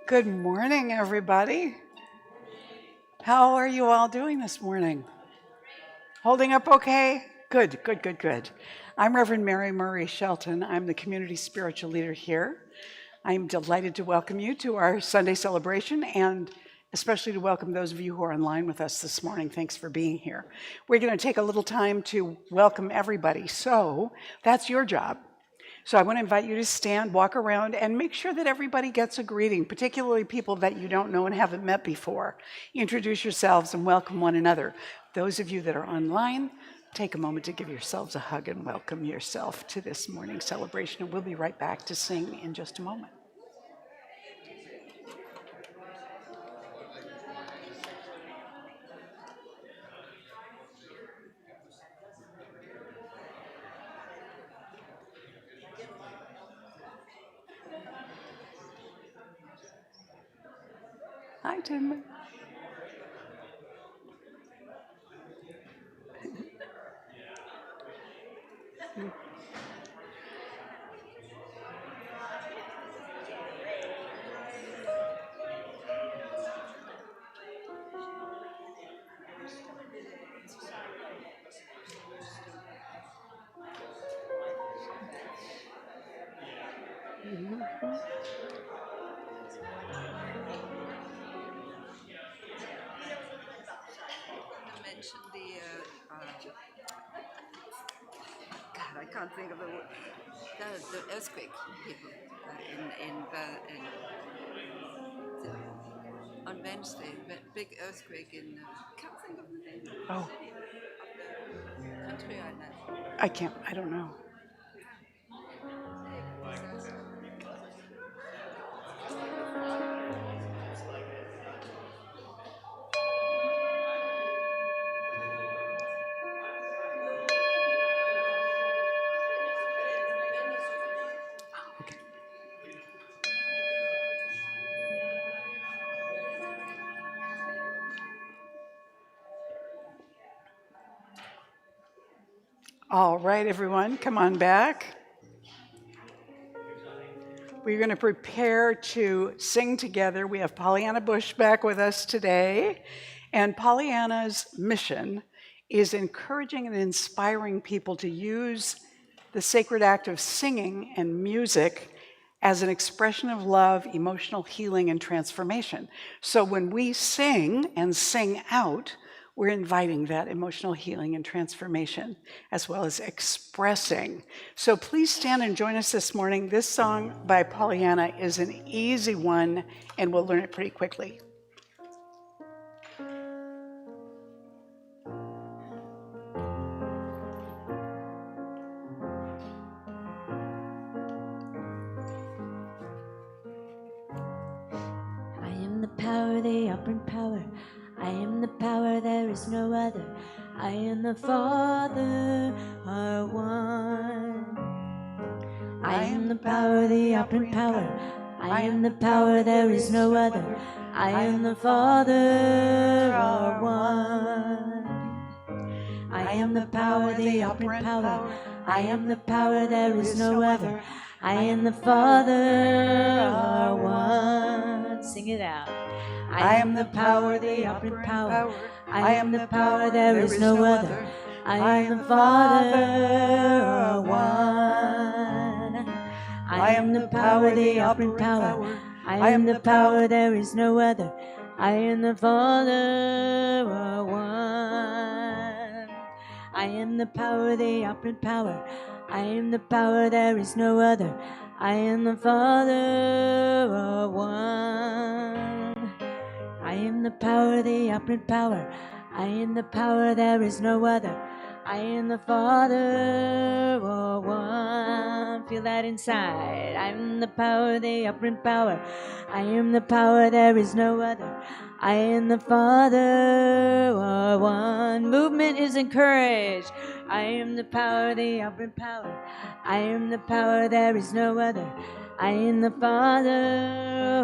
Good morning, everybody. How are you all doing this morning? Holding up okay? Good, good, good, good. I'm Reverend Mary Murray Shelton. I'm the community spiritual leader here. I'm delighted to welcome you to our Sunday celebration and especially to welcome those of you who are online with us this morning. Thanks for being here. We're going to take a little time to welcome everybody. So that's your job. So I want to invite you to stand, walk around, and make sure that everybody gets a greeting, particularly people that you don't know and haven't met before. Introduce yourselves and welcome one another. Those of you that are online, take a moment to give yourselves a hug and welcome yourself to this morning's celebration. And we'll be right back to sing in just a moment. Hi, Tim. Mention God, I can't think of the word. The earthquake people on Wednesday, big earthquake in. Can't think of the name of the Oh, city of the country I know. I don't know. Disaster. Okay. All right, everyone, come on back. We're going to prepare to sing together. We have Pollyanna Bush back with us today. And Pollyanna's mission is encouraging and inspiring people to use the sacred act of singing and music as an expression of love, emotional healing, and transformation. So when we sing and sing out, we're inviting that emotional healing and transformation, as well as expressing. So please stand and join us this morning. This song by Pollyanna is an easy one, and we'll learn it pretty quickly. I am the power, the operant power. I am the power, there is no other. I am the Father, are one. I am the power, the operant power. I am the power, there is no other. I am the Father, are one. I am the power, the operant power. I am the power, there is no other. I am the Father, are one. Sing it out. I am the power, the operant power. I am the power, there is no other. I am the Father, are one. I am the power, the operant power. I am the power, there is no other. I am the Father, are one. I am the power, the operant power. I am the power, there is no other. I am the Father, are one. I am the power, the operant power. I am the power, there is no other. I am the Father, are one. Feel that inside. I am the power, the operant power. I am the power, there is no other. I am the Father, are one. Movement is encouraged. I am the power, the operant power. I am the power, there is no other. I am the Father,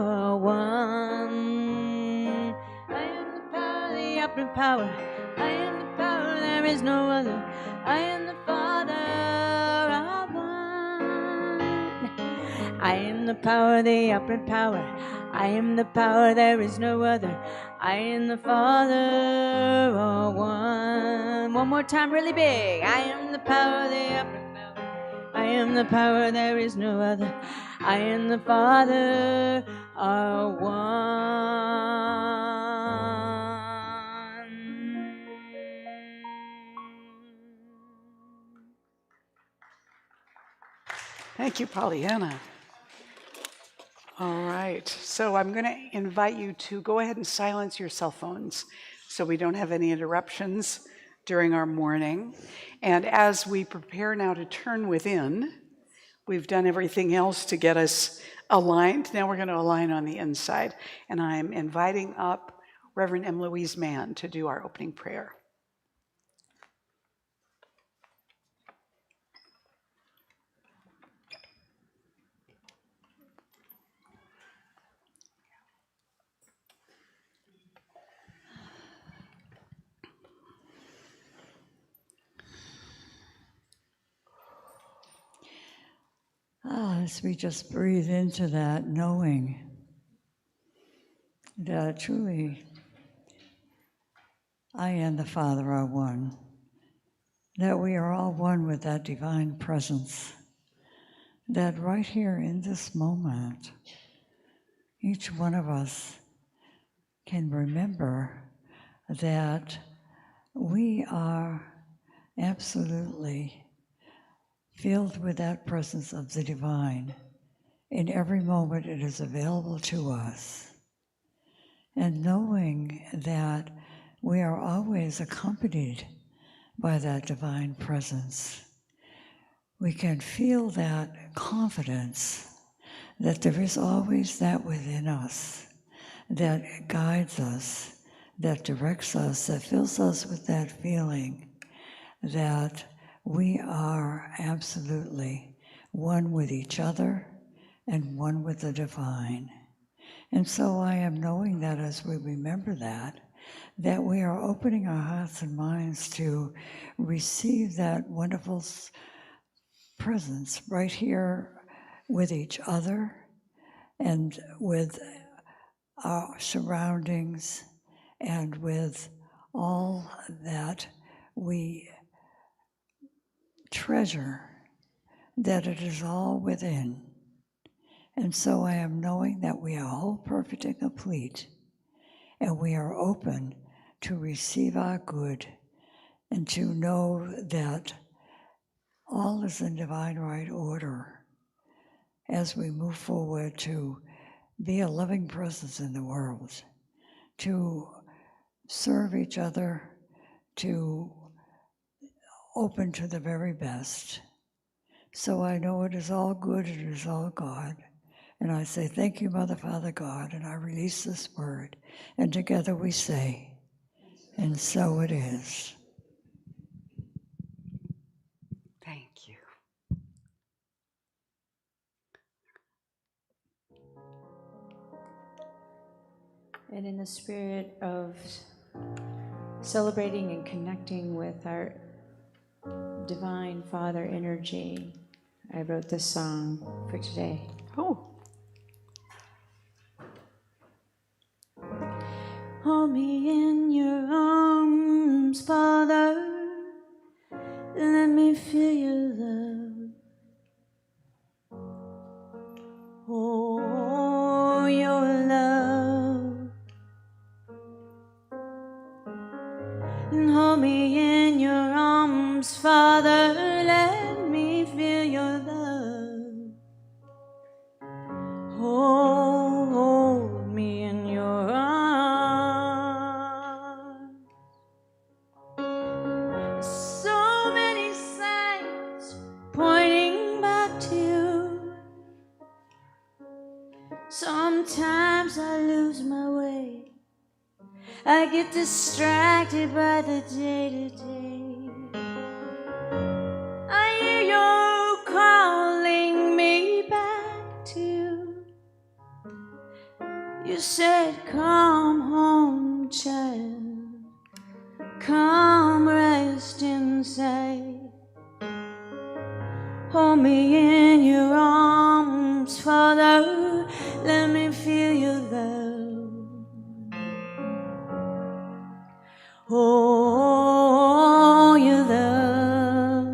are one. I am the power, the operant power. I am the power, there is no other. I am the Father, are one. I am the power, the operant power. I am the power, there is no other. I am the Father, all one. One more time, really big. I am the power, the upper power. I am the power, there is no other. I am the Father, all one. Thank you, Pollyanna. All right, so I'm going to invite you to go ahead and silence your cell phones so we don't have any interruptions during our morning. And as we prepare now to turn within, we've done everything else to get us aligned. Now we're going to align on the inside. And I'm inviting up Reverend M. Louise Mann to do our opening prayer. As we just breathe into that, knowing that truly I and the Father are one, that we are all one with that divine presence, that right here in this moment, each one of us can remember that we are absolutely filled with that presence of the divine. In every moment it is available to us. And knowing that we are always accompanied by that divine presence, we can feel that confidence that there is always that within us that guides us, that directs us, that fills us with that feeling that we are absolutely one with each other and one with the divine. And so I am knowing that as we remember that we are opening our hearts and minds to receive that wonderful presence right here with each other and with our surroundings and with all that we treasure, that it is all within. And so I am knowing that we are whole, perfect, and complete, and we are open to receive our good and to know that all is in divine right order as we move forward to be a living presence in the world, to serve each other, to open to the very best. So I know it is all good, it is all God. And I say, thank you, Mother, Father, God, and I release this word. And together we say, and so it is. Thank you. And in the spirit of celebrating and connecting with our divine Father energy, I wrote this song for today. Oh. Hold me in your arms, Father. Let me feel your love. Oh, your love. And hold me in your arms, Father. Let me feel your love. Hold me in your arms. So many signs pointing back to you. Sometimes I lose my way. I get distracted by the day-to-day. I hear you calling me back to you. You said, come home, child. Come rest inside. Hold me in your arms, arms, Father, let me feel your love. Oh, your love.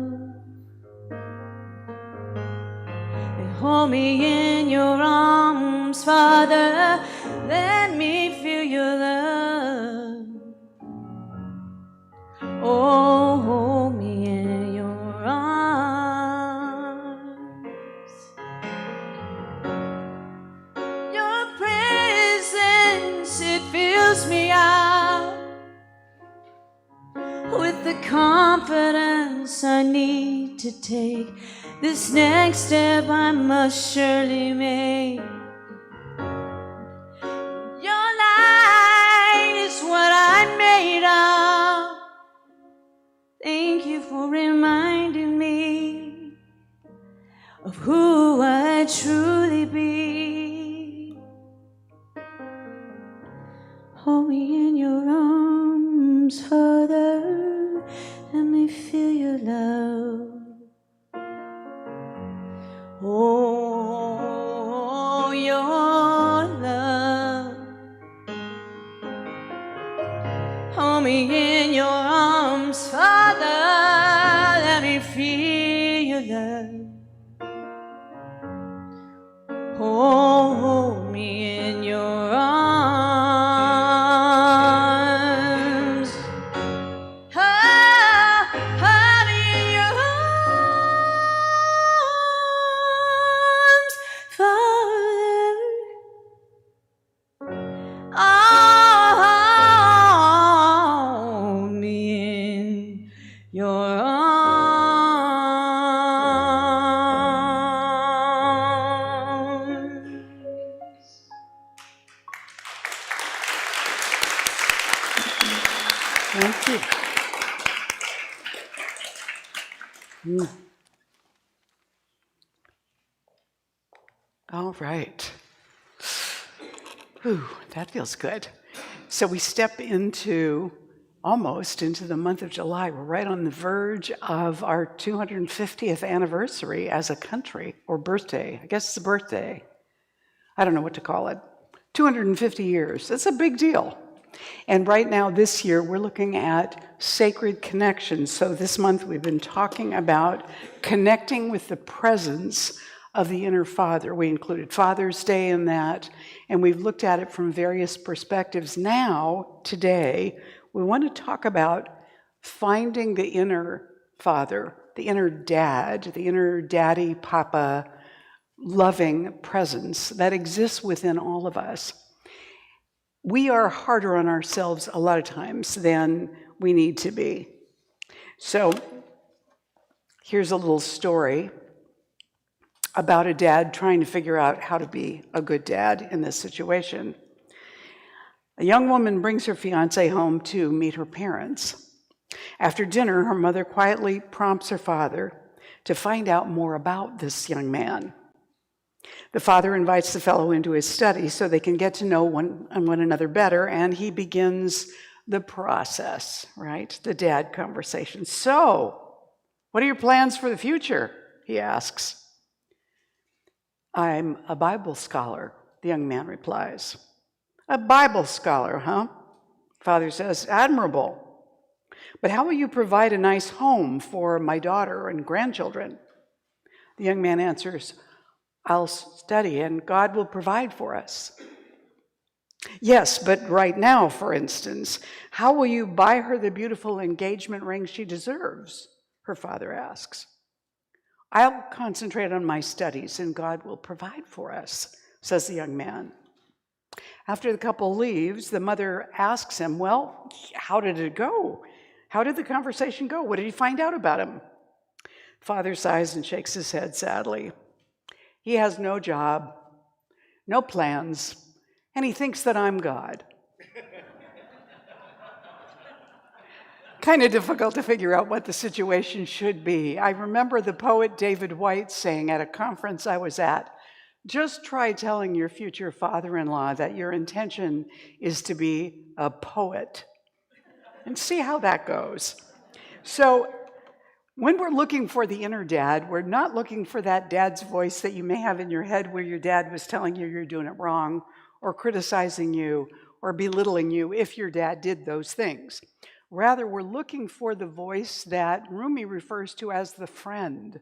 And hold me in your arms, Father, let me feel your love. Oh, hold me in your arms. Your presence, it fills me out with the confidence I need to take this next step I must surely make. Your light is what I'm made of. Thank you for reminding me of who I truly be. Hold me in your arms, Father, let me feel your love. Oh, your love. Hold me in your arms, Father, let me feel your love. Oh, hold me in your arms. Oh, hold me in your arms, Father. Hold me in your arms. Thank you. All right. Whew, that feels good. So we step almost into the month of July. We're right on the verge of our 250th anniversary as a country, or birthday. I guess it's a birthday. I don't know what to call it. 250 years. That's a big deal. And right now, this year, we're looking at sacred connections. So this month, we've been talking about connecting with the presence of the inner Father. We included Father's Day in that, and we've looked at it from various perspectives. Now, today, we want to talk about finding the inner Father, the inner Dad, the inner Daddy, Papa, loving presence that exists within all of us. We are harder on ourselves a lot of times than we need to be. So here's a little story about a dad trying to figure out how to be a good dad in this situation. A young woman brings her fiancé home to meet her parents. After dinner, her mother quietly prompts her father to find out more about this young man. The father invites the fellow into his study so they can get to know one another better, and he begins the process, right? The dad conversation. So, what are your plans for the future? He asks. I'm a Bible scholar, the young man replies. A Bible scholar, huh? Father says, admirable. But how will you provide a nice home for my daughter and grandchildren? The young man answers, I'll study and God will provide for us. Yes, but right now, for instance, how will you buy her the beautiful engagement ring she deserves? Her father asks. I'll concentrate on my studies and God will provide for us, says the young man. After the couple leaves, the mother asks him, well, how did it go? How did the conversation go? What did you find out about him? Father sighs and shakes his head sadly. He has no job, no plans, and he thinks that I'm God. Kind of difficult to figure out what the situation should be. I remember the poet David White saying at a conference I was at, just try telling your future father-in-law that your intention is to be a poet and see how that goes. So When we're looking for the inner dad, we're not looking for that dad's voice that you may have in your head where your dad was telling you you're doing it wrong, or criticizing you, or belittling you if your dad did those things. Rather, we're looking for the voice that Rumi refers to as the friend,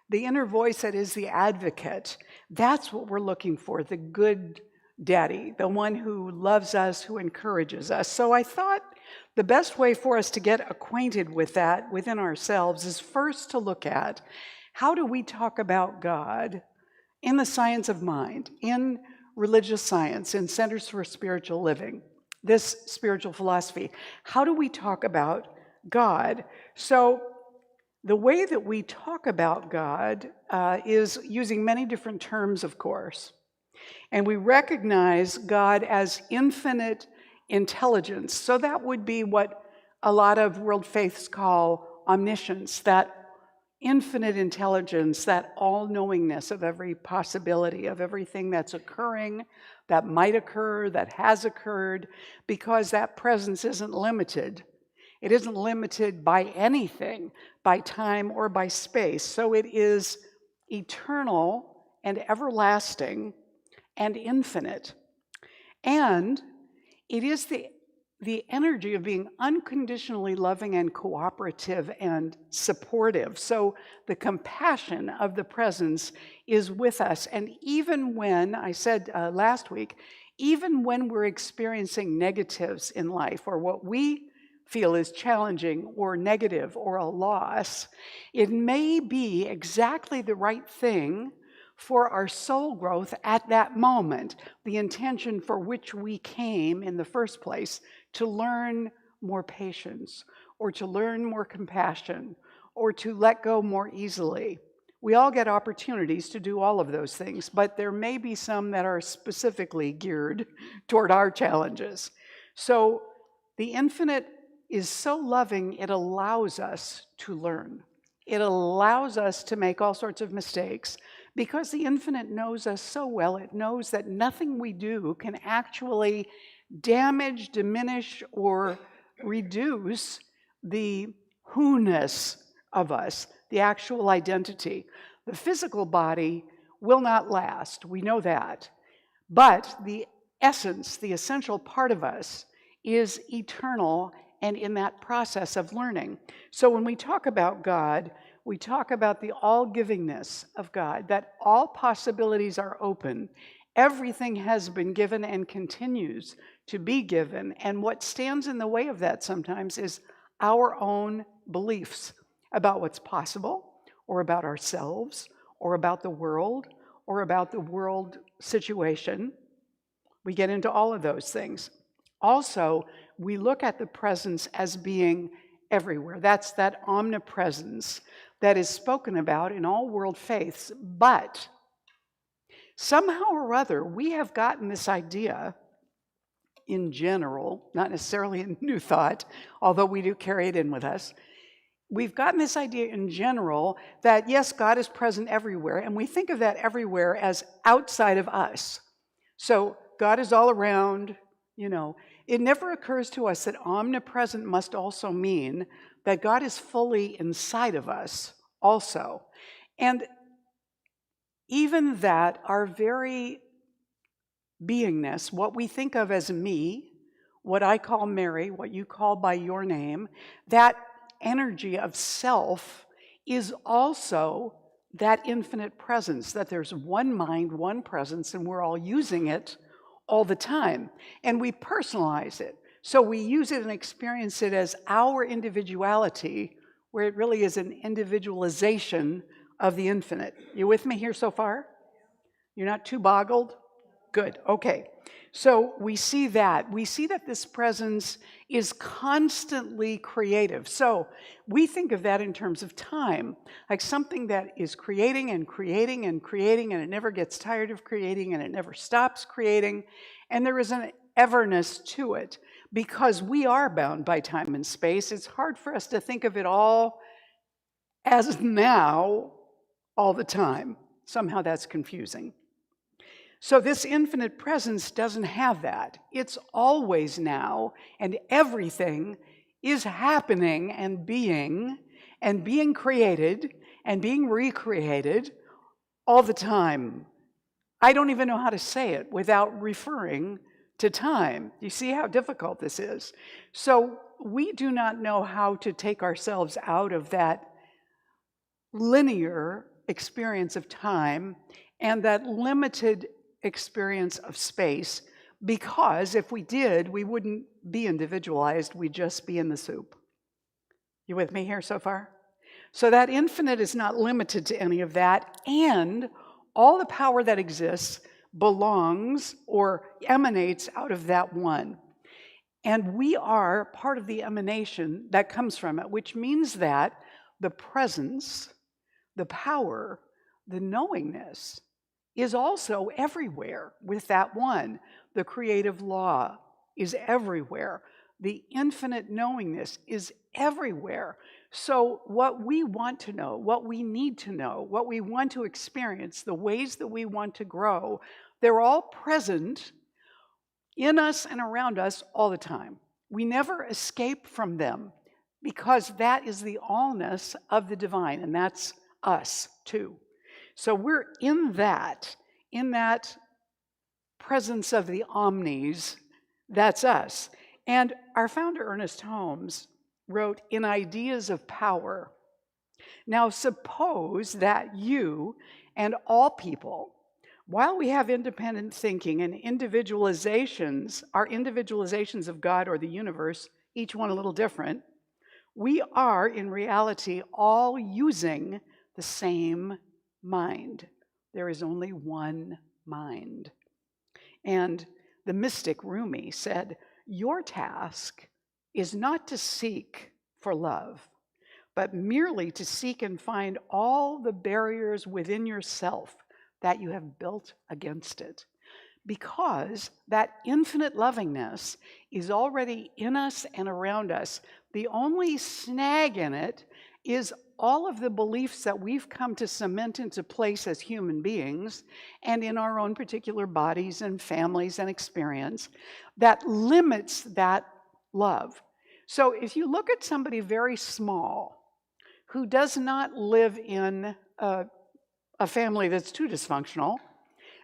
the inner voice that is the advocate. That's what we're looking for, the good daddy, the one who loves us, who encourages us. So I thought the best way for us to get acquainted with that within ourselves is first to look at how do we talk about God in the science of mind, in religious science, in Centers for Spiritual Living, this spiritual philosophy. How do we talk about God? So the way that we talk about God is using many different terms, of course. And we recognize God as infinite intelligence. So that would be what a lot of world faiths call omniscience, that infinite intelligence, that all-knowingness of every possibility, of everything that's occurring, that might occur, that has occurred, because that presence isn't limited. It isn't limited by anything, by time or by space. So it is eternal and everlasting and infinite. And it is the energy of being unconditionally loving and cooperative and supportive. So the compassion of the presence is with us. And even when, I said last week, even when we're experiencing negatives in life, or what we feel is challenging or negative or a loss, it may be exactly the right thing for our soul growth at that moment, the intention for which we came in the first place, to learn more patience, or to learn more compassion, or to let go more easily. We all get opportunities to do all of those things, but there may be some that are specifically geared toward our challenges. So the infinite is so loving, it allows us to learn. It allows us to make all sorts of mistakes, because the infinite knows us so well. It knows that nothing we do can actually damage, diminish, or reduce the who-ness of us, the actual identity. The physical body will not last, we know that. But the essence, the essential part of us, is eternal and in that process of learning. So when we talk about God, we talk about the all-givingness of God, that all possibilities are open. Everything has been given and continues to be given. And what stands in the way of that sometimes is our own beliefs about what's possible, or about ourselves, or about the world situation. We get into all of those things. Also, we look at the presence as being everywhere. That's that omnipresence that is spoken about in all world faiths. But somehow or other, we have gotten this idea in general, not necessarily in New Thought, although we do carry it in with us. We've gotten this idea in general that, yes, God is present everywhere, and we think of that everywhere as outside of us. So God is all around, It never occurs to us that omnipresent must also mean that God is fully inside of us also. And even that our very beingness, what we think of as me, what I call Mary, what you call by your name, that energy of self is also that infinite presence, that there's one mind, one presence, and we're all using it all the time. And we personalize it. So we use it and experience it as our individuality, where it really is an individualization of the infinite. You with me here so far? You're not too boggled? Good, okay. So we see that. We see that this presence is constantly creative. So we think of that in terms of time, like something that is creating and creating and creating, and it never gets tired of creating, and it never stops creating. And there is an everness to it. Because we are bound by time and space, it's hard for us to think of it all as now all the time. Somehow that's confusing. So this infinite presence doesn't have that. It's always now, and everything is happening and being, and being created and being recreated all the time. I don't even know how to say it without referring to time. You see how difficult this is? So we do not know how to take ourselves out of that linear experience of time and that limited experience of space, because if we did, we wouldn't be individualized, we'd just be in the soup. You with me here so far? So that infinite is not limited to any of that, and all the power that exists belongs or emanates out of that one. And we are part of the emanation that comes from it, which means that the presence, the power, the knowingness is also everywhere with that one. The creative law is everywhere. The infinite knowingness is everywhere. So what we want to know, what we need to know, what we want to experience, the ways that we want to grow, they're all present in us and around us all the time. We never escape from them because that is the allness of the divine, and that's us too. So we're in that presence of the omnis, that's us. And our founder, Ernest Holmes, wrote, "In ideas of power." Now suppose that you and all people, while we have independent thinking and individualizations, our individualizations of God or the universe, each one a little different, we are in reality all using the same mind. There is only one mind. And the mystic Rumi said, "Your task is not to seek for love, but merely to seek and find all the barriers within yourself that you have built against it." Because that infinite lovingness is already in us and around us. The only snag in it is all of the beliefs that we've come to cement into place as human beings and in our own particular bodies and families and experience that limits that love. So if you look at somebody very small who does not live in a family that's too dysfunctional,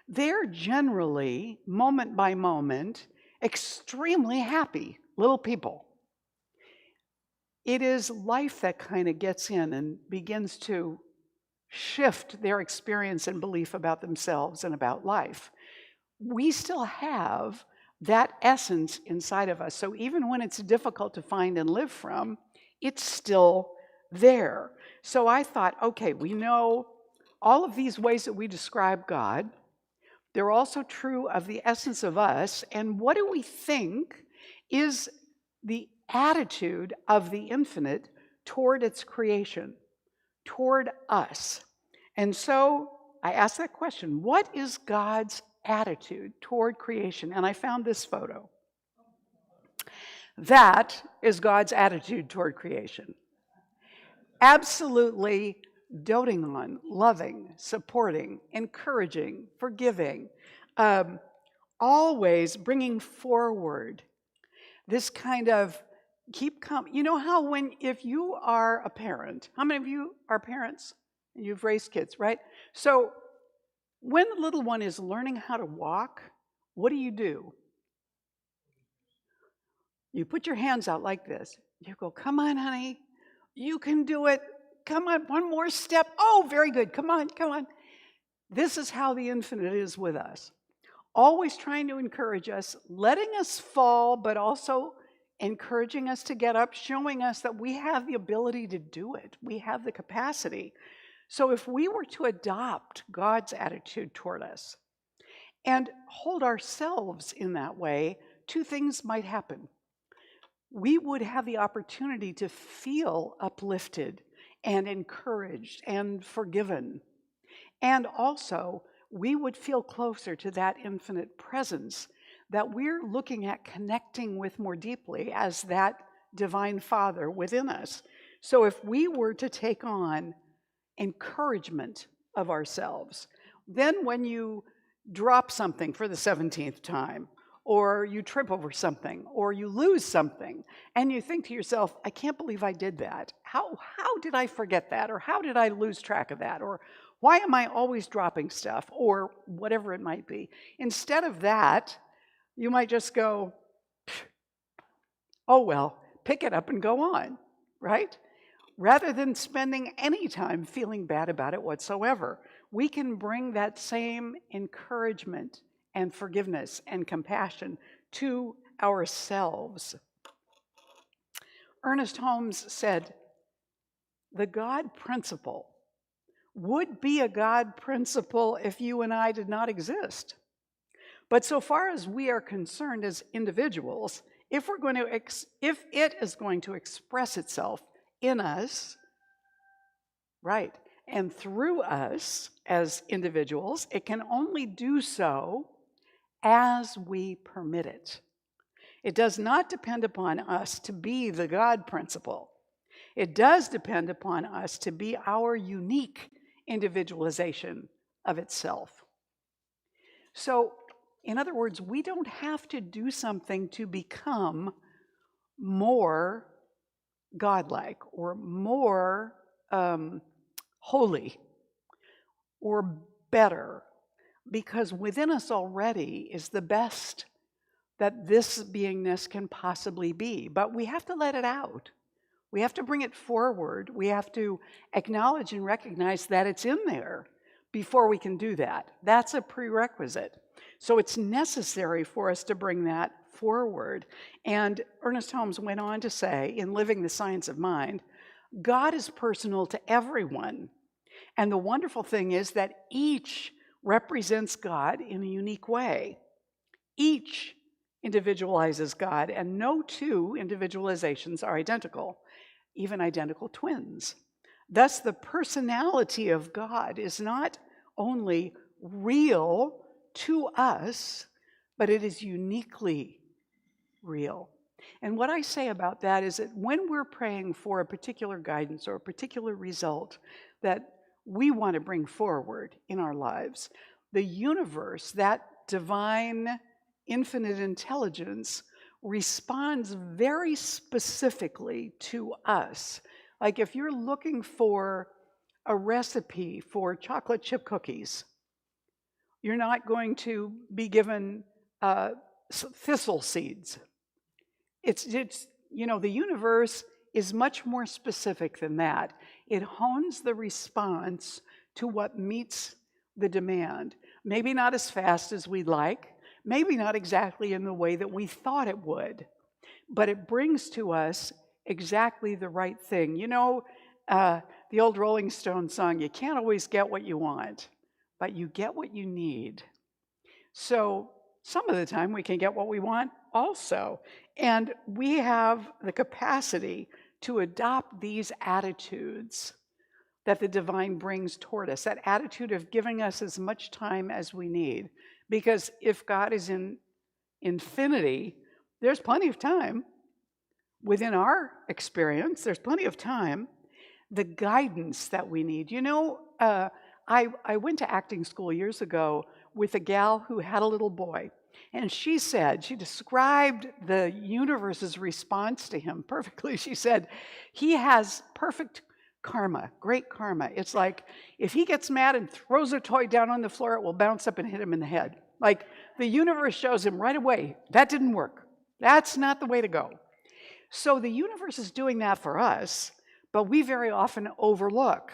they're generally, moment by moment, extremely happy little people. It is life that kind of gets in and begins to shift their experience and belief about themselves and about life. We still have that essence inside of us. So even when it's difficult to find and live from, it's still there. So I thought, okay, we know all of these ways that we describe God. They're also true of the essence of us. And what do we think is the attitude of the infinite toward its creation, toward us? And so I asked that question, what is God's attitude toward creation? And I found this photo. That is God's attitude toward creation. Absolutely doting on, loving, supporting, encouraging, forgiving, always bringing forward this kind of you know how if you are a parent, how many of you are parents? You've raised kids, right? So when the little one is learning how to walk, what do? You put your hands out like this. You go, "Come on, honey. You can do it. Come on, one more step. Oh, very good. Come on, come on." This is how the infinite is with us. Always trying to encourage us, letting us fall, but also encouraging us to get up, showing us that we have the ability to do it. We have the capacity. So if we were to adopt God's attitude toward us and hold ourselves in that way, two things might happen. We would have the opportunity to feel uplifted and encouraged and forgiven. And also, we would feel closer to that infinite presence that we're looking at connecting with more deeply as that divine Father within us. So if we were to take on encouragement of ourselves, then when you drop something for the 17th time, or you trip over something, or you lose something, and you think to yourself, I can't believe I did that. How did I forget that? Or how did I lose track of that? Or why am I always dropping stuff? Or whatever it might be. Instead of that, you might just go, oh well, pick it up and go on, right? Rather than spending any time feeling bad about it whatsoever. We can bring that same encouragement and forgiveness and compassion to ourselves. Ernest Holmes said, the God principle would be a God principle if you and I did not exist. But so far as we are concerned as individuals, if it is going to express itself in us, right, and through us as individuals, it can only do so as we permit it. It does not depend upon us to be the God principle. It does depend upon us to be our unique individualization of itself. So, in other words, we don't have to do something to become more godlike or more holy or better, because within us already is the best that this beingness can possibly be. But we have to let it out. We have to bring it forward. We have to acknowledge and recognize that it's in there before we can do that. That's a prerequisite. So it's necessary for us to bring that forward. And Ernest Holmes went on to say, in Living the Science of Mind, God is personal to everyone. And the wonderful thing is that each represents God in a unique way. Each individualizes God, and no two individualizations are identical, even identical twins. Thus, the personality of God is not only real to us, but it is uniquely real. And what I say about that is that when we're praying for a particular guidance or a particular result that we want to bring forward in our lives, the universe, that divine, infinite intelligence, responds very specifically to us. Like if you're looking for a recipe for chocolate chip cookies, you're not going to be given thistle seeds. It's the universe is much more specific than that. It hones the response to what meets the demand. Maybe not as fast as we'd like, maybe not exactly in the way that we thought it would, but it brings to us exactly the right thing. The old Rolling Stones song, you can't always get what you want, but you get what you need. So some of the time we can get what we want also. And we have the capacity to adopt these attitudes that the divine brings toward us, that attitude of giving us as much time as we need. Because if God is in infinity, there's plenty of time. Within our experience, there's plenty of time. The guidance that we need. I went to acting school years ago with a gal who had a little boy. And she described the universe's response to him perfectly. She said, he has perfect karma, great karma. It's like if he gets mad and throws a toy down on the floor, it will bounce up and hit him in the head. Like the universe shows him right away, that didn't work. That's not the way to go. So the universe is doing that for us, but we very often overlook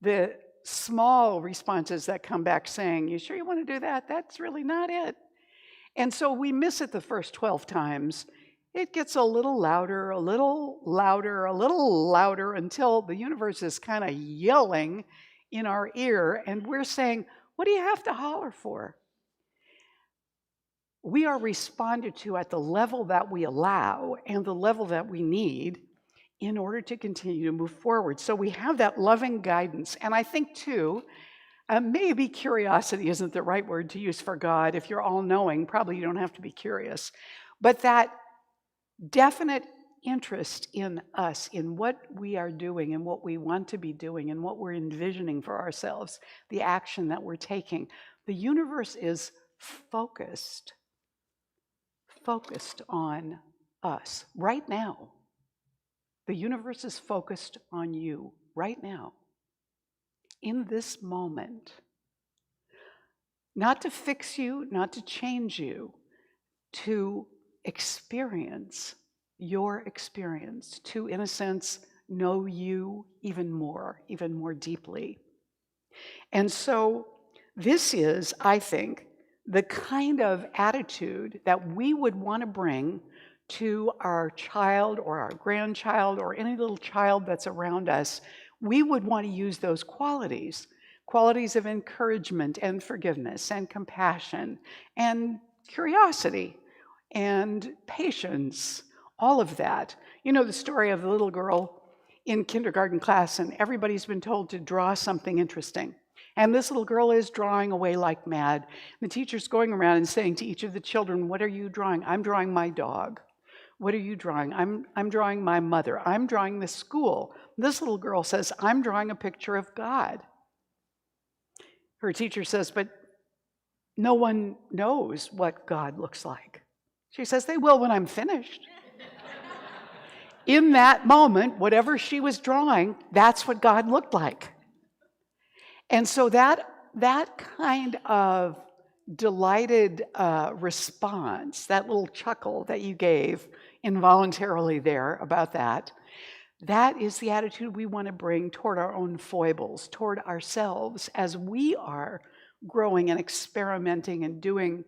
the small responses that come back saying, you sure you want to do that? That's really not it. And so we miss it the first 12 times. It gets a little louder, a little louder, a little louder until the universe is kind of yelling in our ear and we're saying, what do you have to holler for? We are responded to at the level that we allow and the level that we need in order to continue to move forward. So we have that loving guidance. And I think too, maybe curiosity isn't the right word to use for God. If you're all-knowing, probably you don't have to be curious. But that definite interest in us, in what we are doing and what we want to be doing and what we're envisioning for ourselves, the action that we're taking. The universe is focused focused on us right now. The universe is focused on you right now, in this moment. Not to fix you, not to change you, to experience your experience, to, in a sense, know you even more deeply. And so this is, I think, the kind of attitude that we would want to bring to our child or our grandchild or any little child that's around us. We would want to use those qualities of encouragement and forgiveness and compassion and curiosity and patience, all of that. You know the story of the little girl in kindergarten class, and everybody's been told to draw something interesting. And this little girl is drawing away like mad. The teacher's going around and saying to each of the children, "What are you drawing?" "I'm drawing my dog." "What are you drawing?" I'm drawing my mother." "I'm drawing the school." This little girl says, "I'm drawing a picture of God." Her teacher says, "But no one knows what God looks like." She says, "They will when I'm finished." In that moment, whatever she was drawing, that's what God looked like. And so that kind of delighted response, that little chuckle that you gave involuntarily there about that is the attitude we want to bring toward our own foibles, toward ourselves, as we are growing and experimenting and doing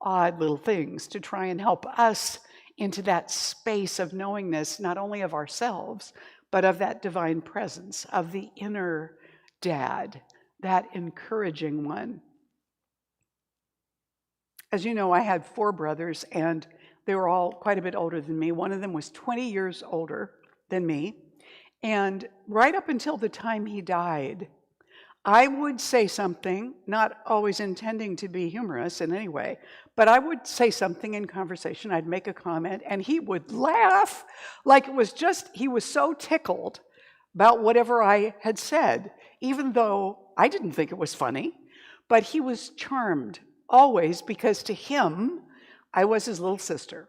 odd little things to try and help us into that space of knowingness, not only of ourselves, but of that divine presence, of the inner dad, that encouraging one. As you know, I had 4 brothers, and they were all quite a bit older than me. One of them was 20 years older than me. And right up until the time he died, I would say something, not always intending to be humorous in any way, but I would say something in conversation. I'd make a comment, and he would laugh like it was just, he was so tickled about whatever I had said, even though I didn't think it was funny. But he was charmed always, because to him, I was his little sister.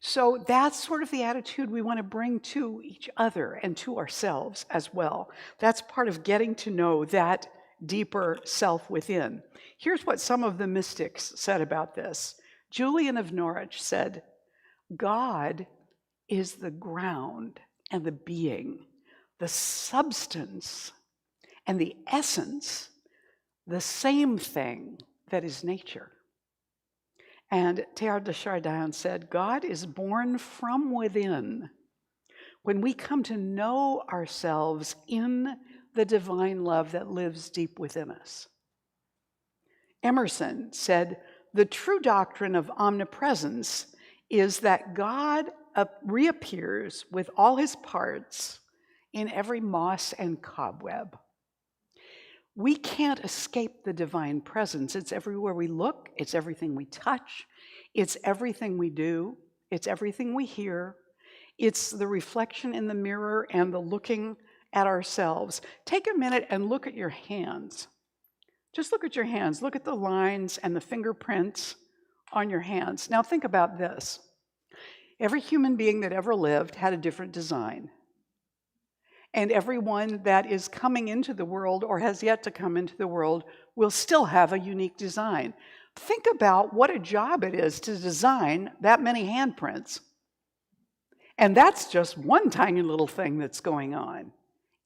So that's sort of the attitude we want to bring to each other and to ourselves as well. That's part of getting to know that deeper self within. Here's what some of the mystics said about this. Julian of Norwich said, "God is the ground and the being, the substance and the essence, the same thing that is nature." And Teilhard de Chardin said, "God is born from within when we come to know ourselves in the divine love that lives deep within us." Emerson said, "The true doctrine of omnipresence is that God reappears with all his parts in every moss and cobweb." We can't escape the divine presence. It's everywhere we look. It's everything we touch. It's everything we do. It's everything we hear. It's the reflection in the mirror and the looking at ourselves. Take a minute and look at your hands. Just look at your hands. Look at the lines and the fingerprints on your hands. Now think about this. Every human being that ever lived had a different design. And everyone that is coming into the world or has yet to come into the world will still have a unique design. Think about what a job it is to design that many handprints. And that's just one tiny little thing that's going on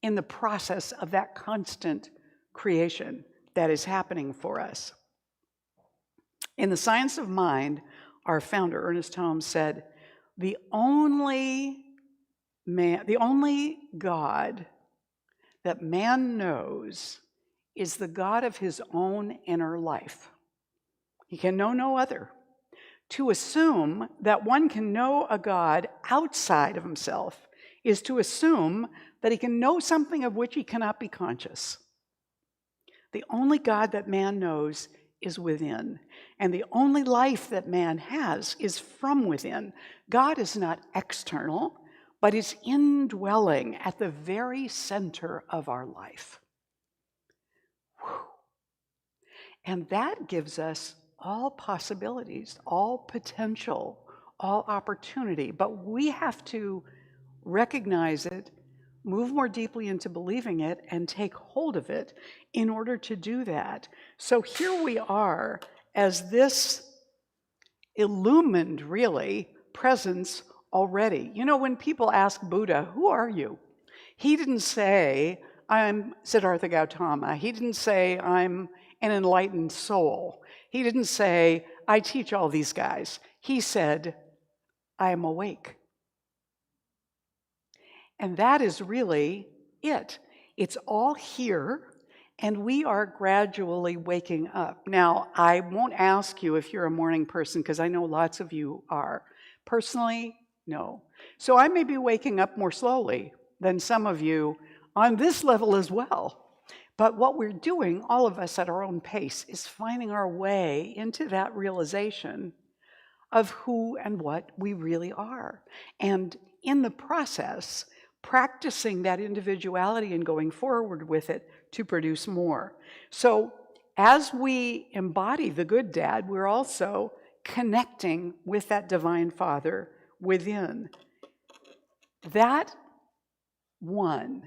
in the process of that constant creation that is happening for us. In The Science of Mind, our founder, Ernest Holmes, said, the only God that man knows is the God of his own inner life. He can know no other. To assume that one can know a God outside of himself is to assume that he can know something of which he cannot be conscious. The only God that man knows is within, and the only life that man has is from within. God is not external, but is indwelling at the very center of our life. Whew. And that gives us all possibilities, all potential all opportunity, but we have to recognize it, move more deeply into believing it, and take hold of it in order to do that. So here we are as this illumined, really, presence already. You know, when people ask Buddha, who are you? He didn't say, I'm Siddhartha Gautama. He didn't say, I'm an enlightened soul. He didn't say, I teach all these guys. He said, I am awake. And that is really it. It's all here, and we are gradually waking up. Now, I won't ask you if you're a morning person, because I know lots of you are. Personally, no. So I may be waking up more slowly than some of you on this level as well. But what we're doing, all of us at our own pace, is finding our way into that realization of who and what we really are. And in the process, practicing that individuality and going forward with it to produce more. So as we embody the good dad, we're also connecting with that divine Father within. That one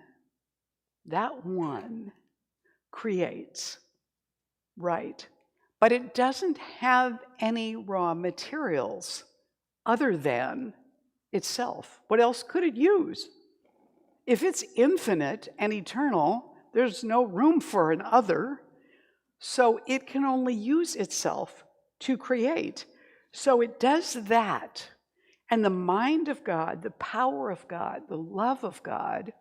creates, right? But it doesn't have any raw materials other than itself. What else could it use? If it's infinite and eternal, there's no room for an other, so it can only use itself to create. So it does that, and the mind of God, the power of God, the love of God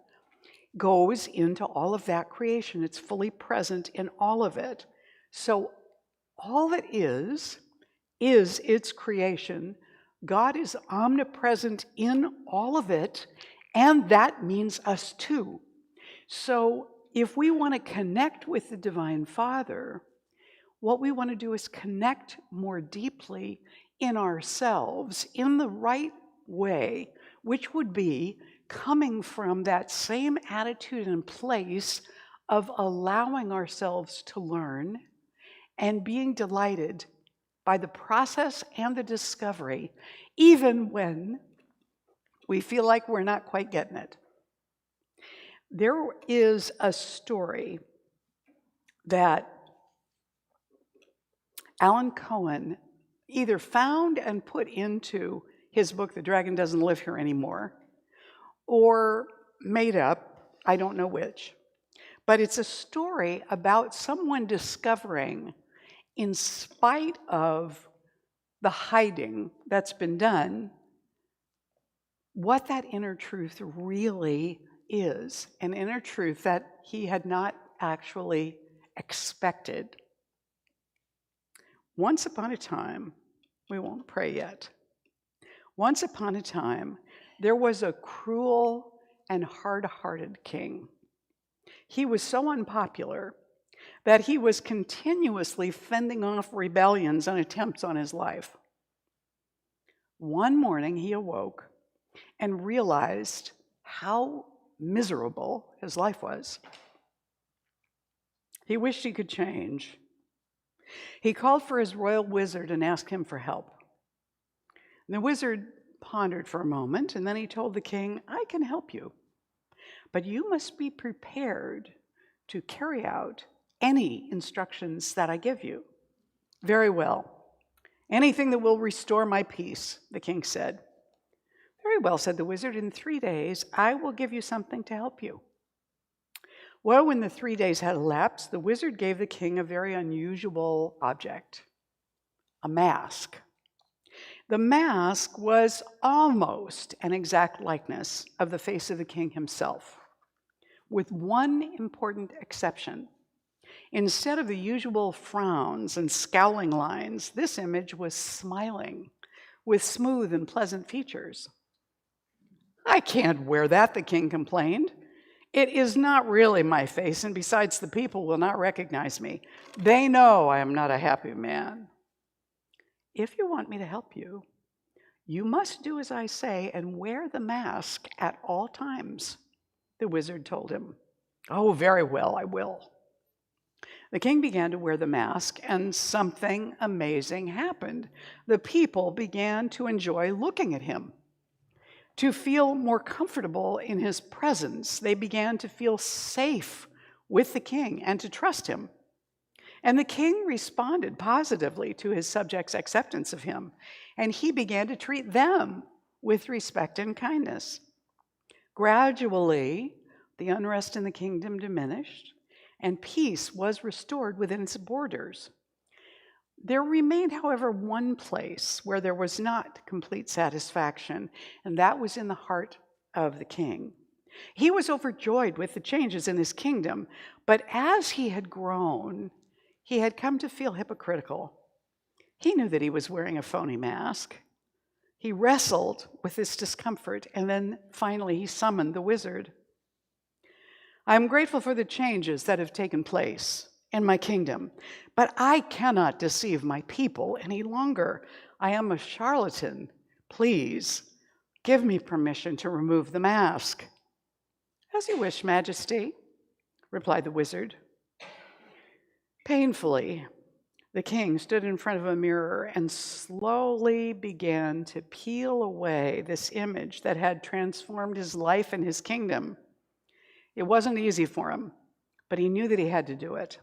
goes into all of that creation. It's fully present in all of it. So all that is its creation. God is omnipresent in all of it, and that means us too. So if we want to connect with the Divine Father, what we want to do is connect more deeply in ourselves in the right way, which would be coming from that same attitude and place of allowing ourselves to learn and being delighted by the process and the discovery, even when we feel like we're not quite getting it. There is a story that Alan Cohen either found and put into his book, The Dragon Doesn't Live Here Anymore, or made up, I don't know which. But it's a story about someone discovering, in spite of the hiding that's been done, what that inner truth really is, an inner truth that he had not actually expected. Once upon a time, we won't pray yet. Once upon a time, there was a cruel and hard-hearted king. He was so unpopular that he was continuously fending off rebellions and attempts on his life. One morning, he awoke and realized how miserable his life was. He wished he could change. He called for his royal wizard and asked him for help. And the wizard pondered for a moment, and then he told the king, I can help you, but you must be prepared to carry out any instructions that I give you. Very well. Anything that will restore my peace, the king said. Very well, said the wizard. In 3 days, I will give you something to help you. Well, when the 3 days had elapsed, the wizard gave the king a very unusual object, a mask. The mask was almost an exact likeness of the face of the king himself, with one important exception. Instead of the usual frowns and scowling lines, this image was smiling with smooth and pleasant features. I can't wear that, the king complained. It is not really my face, and besides, the people will not recognize me. They know I am not a happy man. If you want me to help you, you must do as I say and wear the mask at all times, the wizard told him. Oh, very well, I will. The king began to wear the mask, and something amazing happened. The people began to enjoy looking at him, to feel more comfortable in his presence. They began to feel safe with the king and to trust him. And the king responded positively to his subjects' acceptance of him, and he began to treat them with respect and kindness. Gradually, the unrest in the kingdom diminished, and peace was restored within its borders. There remained, however, one place where there was not complete satisfaction, and that was in the heart of the king. He was overjoyed with the changes in his kingdom, but as he had grown, he had come to feel hypocritical. He knew that he was wearing a phony mask. He wrestled with this discomfort, and then finally he summoned the wizard. I'm grateful for the changes that have taken place in my kingdom, but I cannot deceive my people any longer. I am a charlatan. Please give me permission to remove the mask. As you wish, Majesty, replied the wizard. Painfully, the king stood in front of a mirror and slowly began to peel away this image that had transformed his life and his kingdom. It wasn't easy for him, but he knew that he had to do it.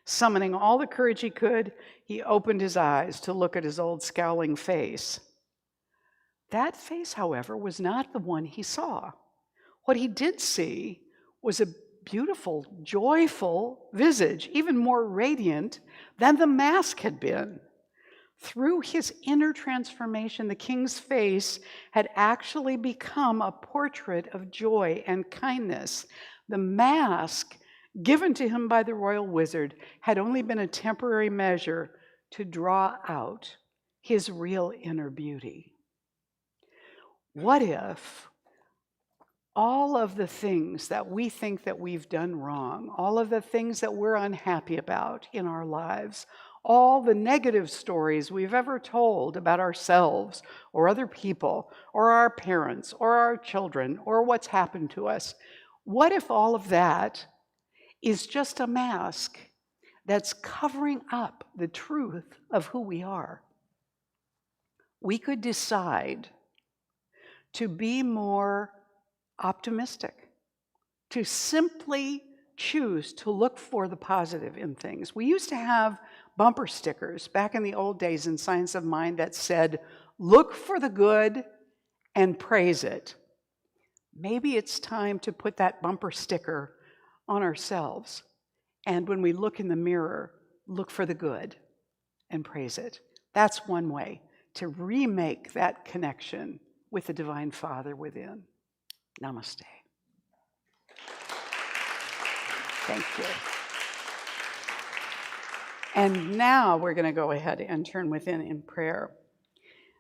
Summoning all the courage he could, he opened his eyes to look at his old scowling face. That face, however, was not the one he saw. What he did see was a beautiful, joyful visage, even more radiant than the mask had been. Through his inner transformation, the king's face had actually become a portrait of joy and kindness. The mask given to him by the royal wizard had only been a temporary measure to draw out his real inner beauty. What if all of the things that we think that we've done wrong, all of the things that we're unhappy about in our lives, all the negative stories we've ever told about ourselves or other people or our parents or our children or what's happened to us, what if all of that is just a mask that's covering up the truth of who we are? We could decide to be more optimistic, to simply choose to look for the positive in things. We used to have bumper stickers back in the old days in Science of Mind that said, look for the good and praise it. Maybe it's time to put that bumper sticker on ourselves. And when we look in the mirror, look for the good and praise it. That's one way to remake that connection with the Divine Father within. Namaste. Thank you. And now we're going to go ahead and turn within in prayer.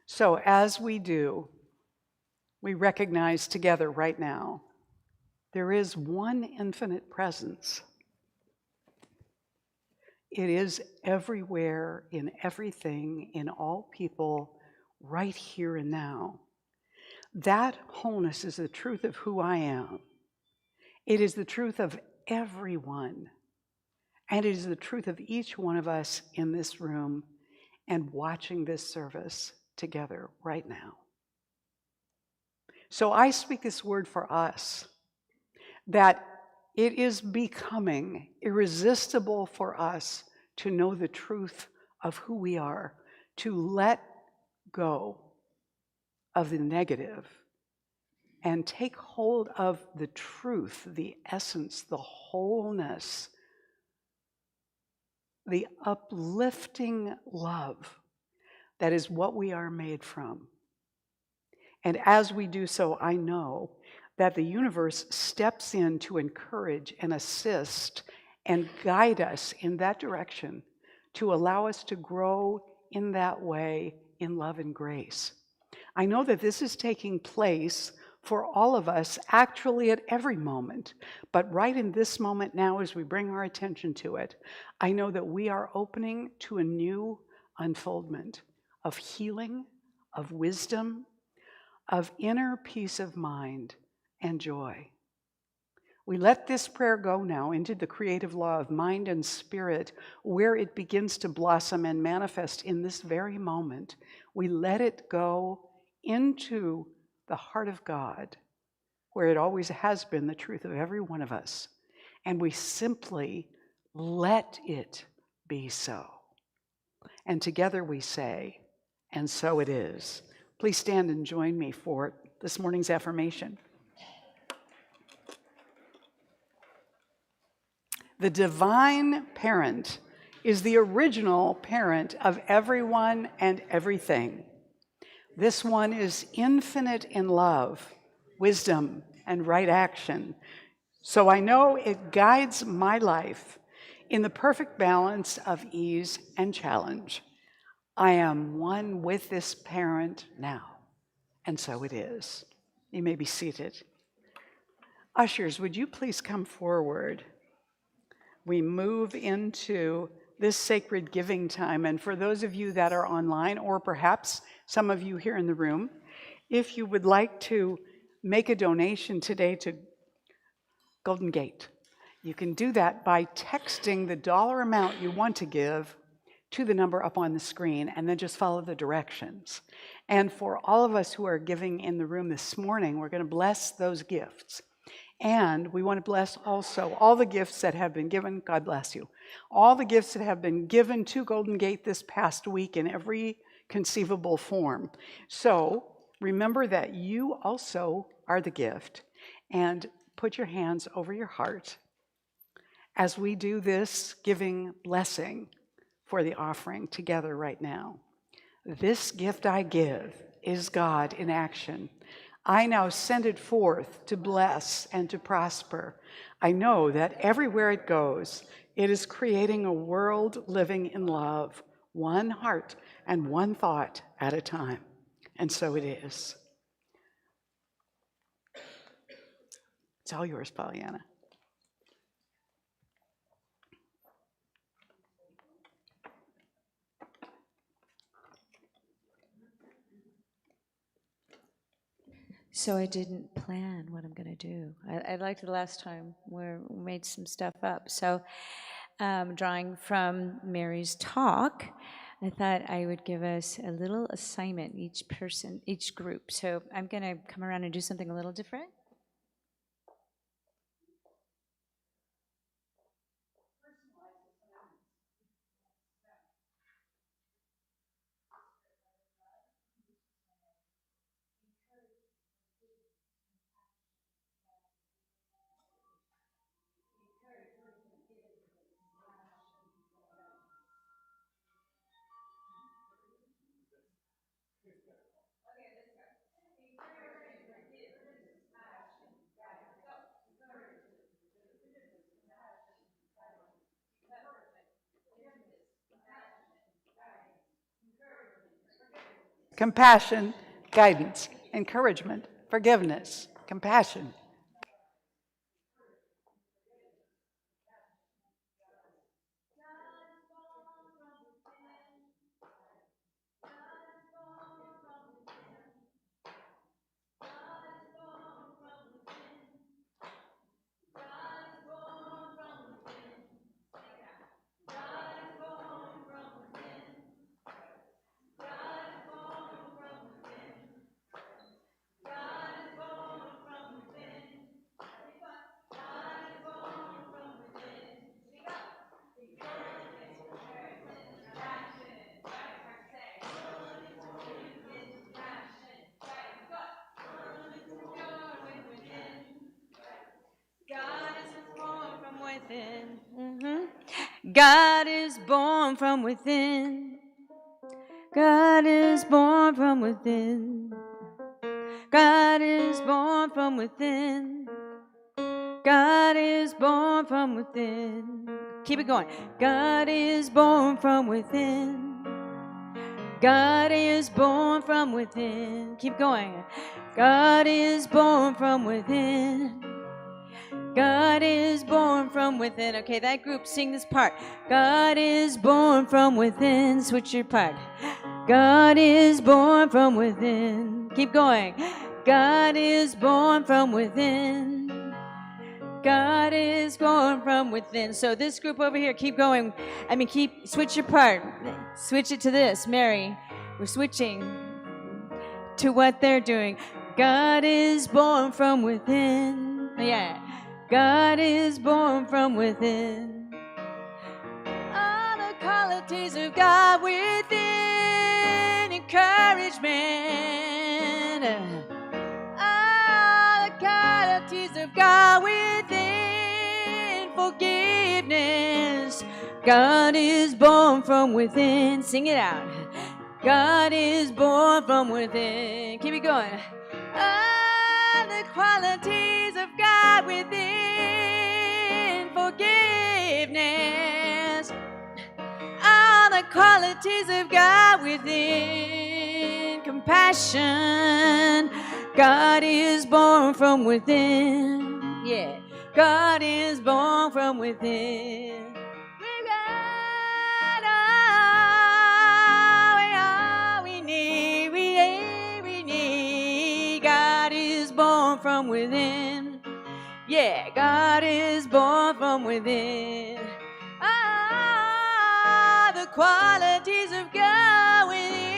So as we do, we recognize together right now, there is one infinite presence. It is everywhere, in everything, in all people, right here and now. That wholeness is the truth of who I am. It is the truth of everyone. And it is the truth of each one of us in this room and watching this service together right now. So I speak this word for us, that it is becoming irresistible for us to know the truth of who we are, to let go of the negative and take hold of the truth, the essence, the wholeness, the uplifting love that is what we are made from. And as we do so, I know that the universe steps in to encourage and assist and guide us in that direction, to allow us to grow in that way in love and grace. I know that this is taking place for all of us actually at every moment, but right in this moment now as we bring our attention to it, I know that we are opening to a new unfoldment of healing, of wisdom, of inner peace of mind and joy. We let this prayer go now into the creative law of mind and spirit, where it begins to blossom and manifest in this very moment. We let it go into the heart of God, where it always has been the truth of every one of us. And we simply let it be so. And together we say, and so it is. Please stand and join me for this morning's affirmation. The divine parent is the original parent of everyone and everything. This one is infinite in love, wisdom, and right action. So I know it guides my life in the perfect balance of ease and challenge. I am one with this parent now, and so it is. You may be seated. Ushers, would you please come forward? We move into this sacred giving time. And for those of you that are online, or perhaps some of you here in the room, if you would like to make a donation today to Golden Gate, you can do that by texting the dollar amount you want to give to the number up on the screen, and then just follow the directions. And for all of us who are giving in the room this morning, we're going to bless those gifts. And we want to bless also all the gifts that have been given. God bless you. All the gifts that have been given to Golden Gate this past week in every conceivable form. So remember that you also are the gift. And put your hands over your heart as we do this giving blessing for the offering together right now. This gift I give is God in action. I now send it forth to bless and to prosper. I know that everywhere it goes, it is creating a world living in love, one heart and one thought at a time. And so it is. It's all yours, Pollyanna. So I didn't plan what I'm going to do. I liked the last time where we made some stuff up. So drawing from Mary's talk, I thought I would give us a little assignment, each person, each group. So I'm going to come around and do something a little different. Compassion, guidance, encouragement, forgiveness, compassion. God is born from within. God is born from within. God is born from within. God is born from within. Keep it going. God is born from within. God is born from within. Keep going. God is born from within. God is born from within. Okay, that group, sing this part. God is born from within. Switch your part. God is born from within. Keep going. God is born from within. God is born from within. So this group over here, keep going. Switch your part. Switch it to this, Mary. We're switching to what they're doing. God is born from within. Yeah. God is born from within. All the qualities of God within. Encouragement. All the qualities of God within. Forgiveness. God is born from within. Sing it out. God is born from within. Keep it going. All the qualities of God within. Forgiveness. All the qualities of God within. Compassion. God is born from within. Yeah. God is born from within. We got all we need. We need. God is born from within. Yeah, God is born from within. Ah, the qualities of God within.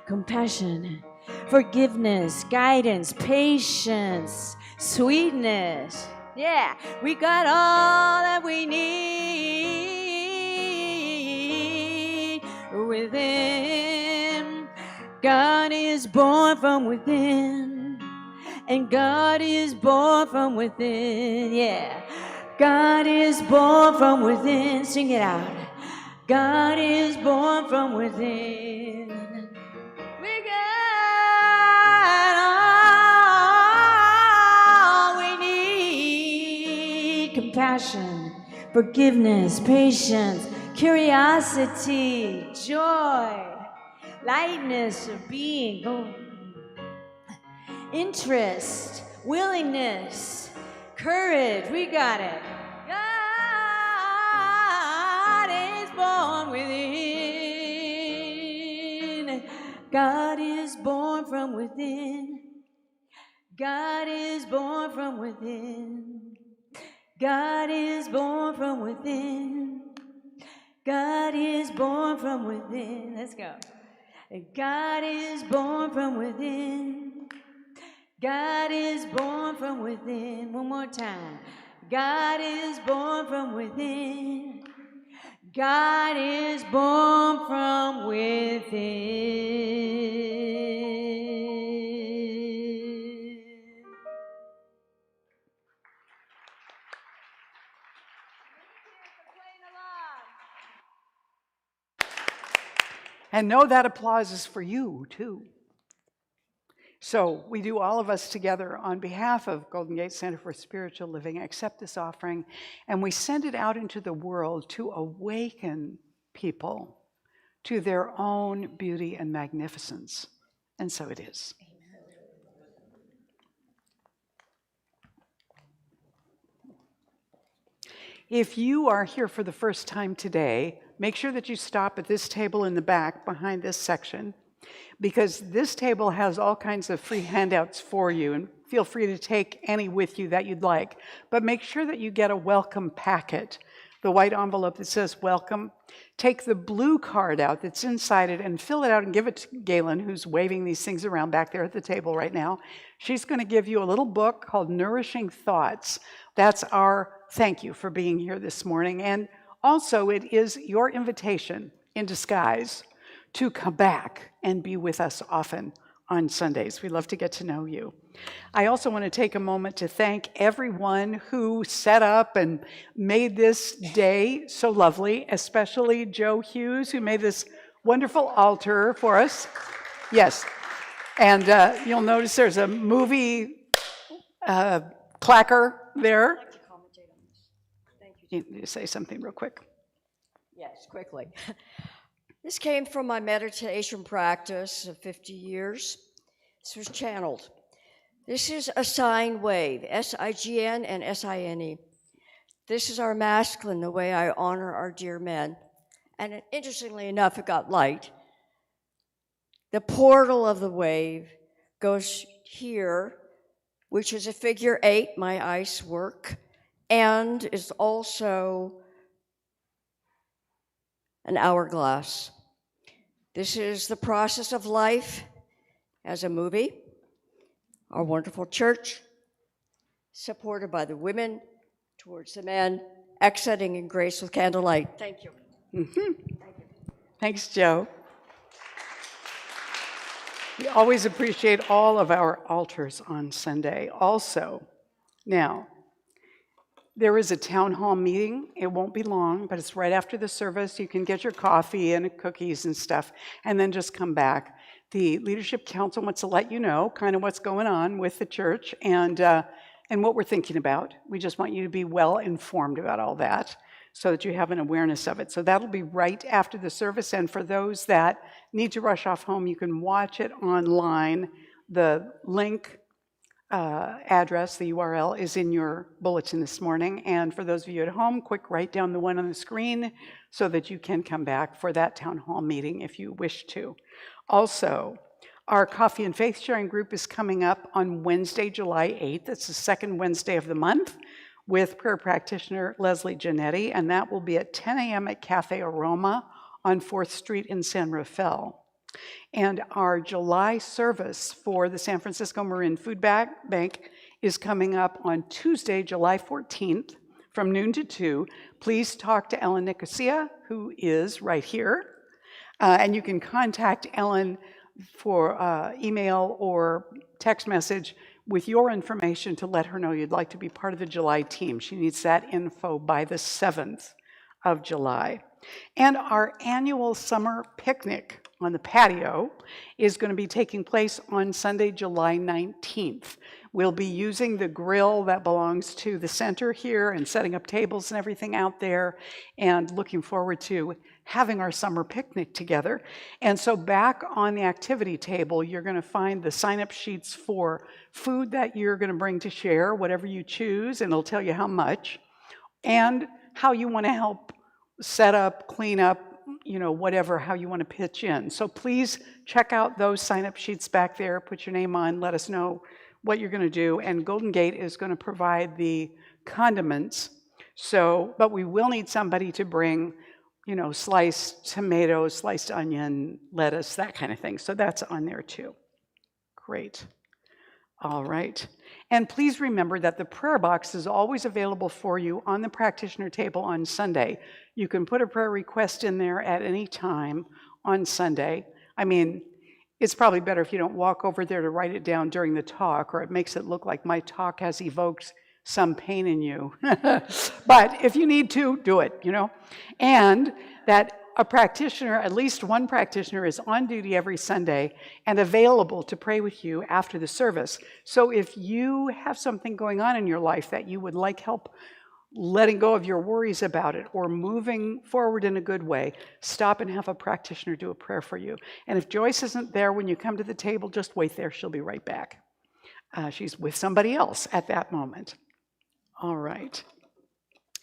Compassion, forgiveness, guidance, patience, sweetness. Yeah, we got all that we need within. God is born from within. And God is born from within. Yeah. God is born from within. Sing it out. God is born from within. We got all we need. Compassion, forgiveness, patience, curiosity, joy, lightness of being. Interest, willingness, courage. We got it. God is born within. God is born from within. God is born from within. God is born from within. God is born from within. Let's go. God is born from within. God is born from within. One more time. God is born from within. God is born from within. And know that applause is for you, too. So we do, all of us together, on behalf of Golden Gate Center for Spiritual Living, accept this offering, and we send it out into the world to awaken people to their own beauty and magnificence. And so it is. If you are here for the first time today, make sure that you stop at this table in the back behind this section, because this table has all kinds of free handouts for you, and feel free to take any with you that you'd like. But make sure that you get a welcome packet, the white envelope that says welcome. Take the blue card out that's inside it and fill it out and give it to Galen, who's waving these things around back there at the table right now. She's going to give you a little book called Nourishing Thoughts. That's our thank you for being here this morning. And also, it is your invitation in disguise to come back and be with us often on Sundays. We love to get to know you. I also want to take a moment to thank everyone who set up and made this day so lovely, especially Joe Hughes, who made this wonderful altar for us. Yes. And you'll notice there's a movie clacker there. I'd like to commentate on this. Thank you. You need to say something real quick. Yes, quickly. This came from my meditation practice of 50 years. This was channeled. This is a sine wave, S-I-G-N and S-I-N-E. This is our masculine, the way I honor our dear men. And interestingly enough, it got light. The portal of the wave goes here, which is a figure 8, my ice work, and is also an hourglass. This is the process of life as a movie. Our wonderful church, supported by the women towards the men, exiting in grace with candlelight. Thank you. Thanks, Joe. We always appreciate all of our altars on Sunday. Also, now, there is a town hall meeting. It won't be long, but it's right after the service. You can get your coffee and cookies and stuff, and then just come back. The Leadership Council wants to let you know kind of what's going on with the church and what we're thinking about. We just want you to be well informed about all that so that you have an awareness of it. So that'll be right after the service, and for those that need to rush off home, you can watch it online. The link address, the URL, is in your bulletin this morning. And for those of you at home, quick write down the one on the screen so that you can come back for that town hall meeting if you wish to. Also, our Coffee and Faith Sharing group is coming up on Wednesday, July 8th. It's the second Wednesday of the month with prayer practitioner Leslie Giannetti, and that will be at 10 a.m. at Cafe Aroma on 4th Street in San Rafael. And our July service for the San Francisco Marin Food Bank is coming up on Tuesday, July 14th from noon to 2. Please talk to Ellen Nicosia, who is right here. And you can contact Ellen for email or text message with your information to let her know you'd like to be part of the July team. She needs that info by the 7th of July. And our annual summer picnic on the patio is going to be taking place on Sunday, July 19th. We'll be using the grill that belongs to the center here and setting up tables and everything out there, and looking forward to having our summer picnic together. And so back on the activity table, you're going to find the sign-up sheets for food that you're going to bring to share, whatever you choose, and it'll tell you how much, and how you want to help set up, clean up, whatever, how you want to pitch in. So please check out those sign-up sheets back there, put your name on, let us know what you're going to do, and Golden Gate is going to provide the condiments. But we will need somebody to bring, sliced tomatoes, sliced onion, lettuce, that kind of thing. So that's on there too. Great. All right. And please remember that the prayer box is always available for you on the practitioner table on Sunday. You can put a prayer request in there at any time on Sunday. I mean, it's probably better if you don't walk over there to write it down during the talk, or it makes it look like my talk has evoked some pain in you. But if you need to, do it, And that a practitioner, at least one practitioner, is on duty every Sunday and available to pray with you after the service. So if you have something going on in your life that you would like help letting go of your worries about it or moving forward in a good way, stop and have a practitioner do a prayer for you. And if Joyce isn't there when you come to the table, just wait there. She'll be right back. She's with somebody else at that moment. All right.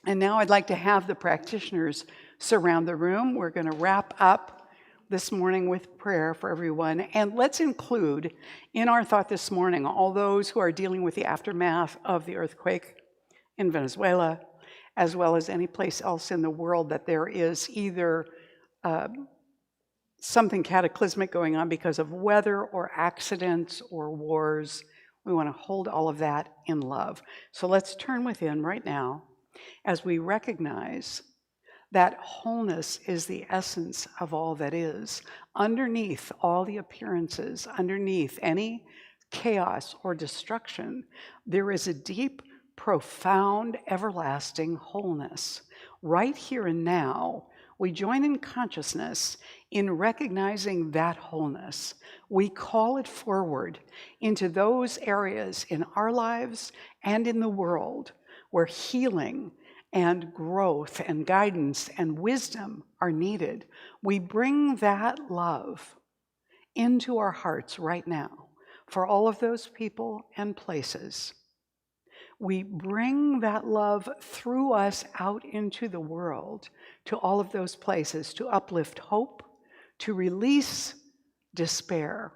And now I'd like to have the practitioners surround the room. We're going to wrap up this morning with prayer for everyone. And let's include in our thought this morning all those who are dealing with the aftermath of the earthquake in Venezuela, as well as any place else in the world that there is either something cataclysmic going on because of weather or accidents or wars. We want to hold all of that in love. So let's turn within right now as we recognize that wholeness is the essence of all that is. Underneath all the appearances, underneath any chaos or destruction, there is a deep, profound, everlasting wholeness. Right here and now, we join in consciousness in recognizing that wholeness. We call it forward into those areas in our lives and in the world where healing and growth and guidance and wisdom are needed. We bring that love into our hearts right now for all of those people and places. We bring that love through us out into the world to all of those places to uplift hope, to release despair,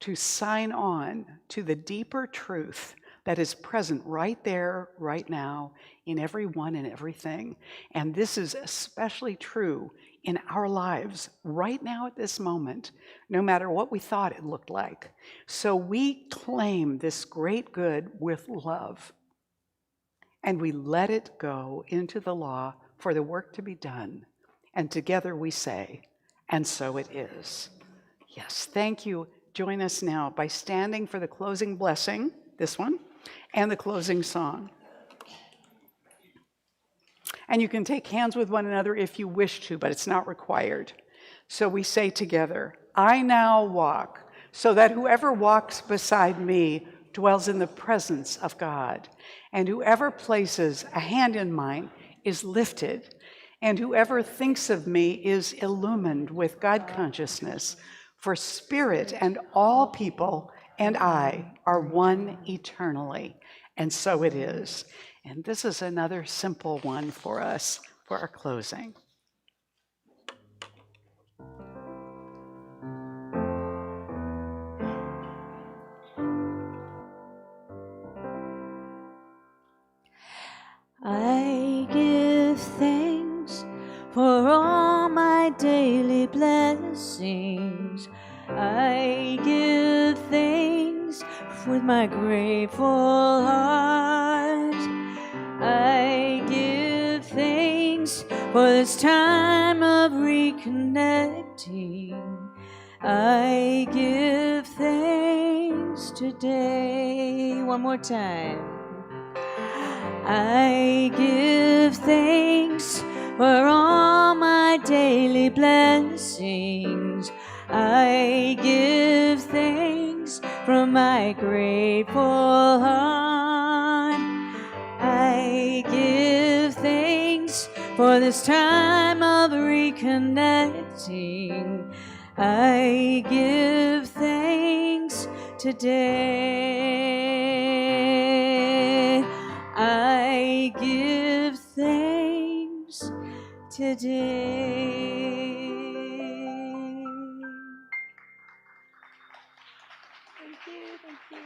to sign on to the deeper truth that is present right there, right now, in everyone and everything. And this is especially true in our lives right now at this moment, no matter what we thought it looked like. So we claim this great good with love, and we let it go into the law for the work to be done. And together we say, and so it is. Yes, thank you. Join us now by standing for the closing blessing, this one, and the closing song. And you can take hands with one another if you wish to, but it's not required. So we say together, I now walk, so that whoever walks beside me dwells in the presence of God. And whoever places a hand in mine is lifted. And whoever thinks of me is illumined with God consciousness. For spirit and all people and I are one eternally. And so it is. And this is another simple one for us for our closing. I give thanks for all my daily blessings. I give thanks with my grateful heart. I give thanks for this time of reconnecting. I give thanks today. One more time. I give thanks for all my daily blessings. I give thanks from my grateful heart. I give thanks for this time of reconnecting. I give thanks today. I give thanks today. Thank you, thank you.